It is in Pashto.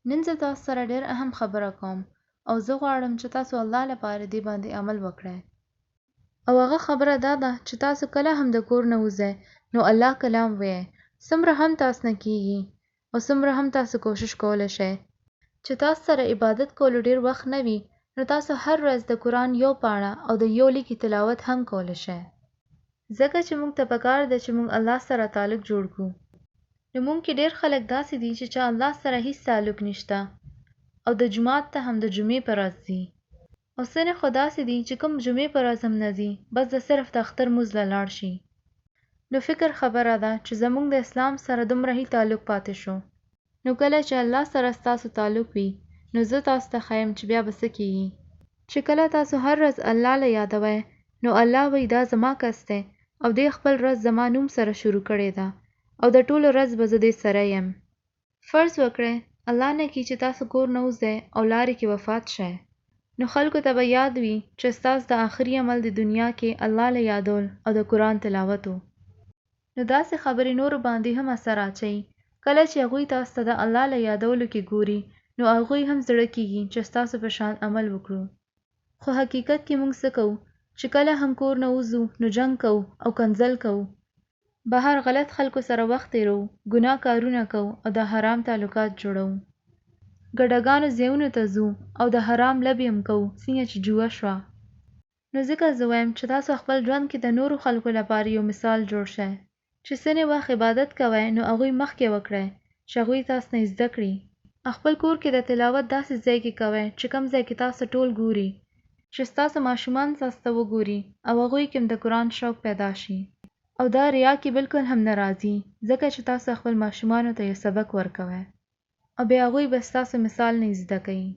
نن زه تاسو سره ډېر اهم خبره کوم او زه غواړم چې تاسو الله لپاره دې باندې عمل وکړئ. او هغه خبره دا ده چې تاسو کله هم د کور نه وځئ نو الله کلام وایئ. څومره هم تاسو نه کیږي او څومره هم تاسو کوشش کولی شئ چې تاسو سره عبادت کولو ډېر وخت نه وي نو تاسو هر ورځ د قرآن یو پاڼه او د یو لیکي تلاوت هم کولی شئ. ځکه چې موږ ته پکار ده چې موږ الله سره تعلق جوړ کړو. نو موږ کې ډېر خلک داسې دي چې چا الله سره هیڅ تعلق نشته او د جومات ته هم د جمعې په ورځ ځي. او ځینې خو داسې دي چې کوم جمعې په ورځ هم نه ځي، بس د صرف د اختر مونځ له لاړ شي. نو فکر خبره ده چې زموږ د اسلام سره دومره هی تعلق پاتې شو. نو کله چې الله سره ستاسو تعلق وي نو زه تاسو ته ښیم چې بیا به څه کیږي چې کله تاسو هر ورځ الله له یادوئ نو الله وایي دا زما کس دی او دې خپل ورځ زما نوم سره شروع کړې ده او د ټولو ورځ به زه دې سره یم. فرض وکړئ الله نه کړي چې تاسو کور نه وځئ او لارې کې وفات شئ، نو خلکو ته به یاد وي چې ستاسو د آخري عمل د دنیا کې الله له یادول او د قرآن تلاوت و. نو داسې خبرې نورو باندې هم اثر اچوي. کله چې هغوی تاسو ته د الله له یادولو کې ګوري نو هغوی هم زړه کیږي چې ستاسو په شان عمل وکړو. خو حقیقت کې موږ څه کوو چې کله هم کور نه وځو نو جنګ کوو او کنځل کوو، بهر غلط خلکو سره وخت تیرو، ګناه کارونه کوو او د حرام تعلقات جوړو. ګډاګانو ځایونو ته ځو او د حرام لبې هم کوو څنګه چې جوه شوه. نو ځکه زه وایم چې تاسو خپل ژوند کې د نورو خلکو لپاره یو مثال جوړ شئ چې ځینې وخت عبادت کوئ نو هغوی مخکې وکړئ چې هغوی تاسو نه زده کړي. خپل کور کې د تلاوت داسې ځای کې کوئ چې کوم ځای کې تاسو ټول ګوري چې ستاسو ماشومان تاسو ته وګوري او هغوی کې هم د قرآن شوق پیدا شي. او دا ریا کې بالکل هم نه راځي ځکه چې تاسو خپل ماشومانو ته یو سبق ورکوئ او بیا هغوی به ستاسو مثال نه زده کوي.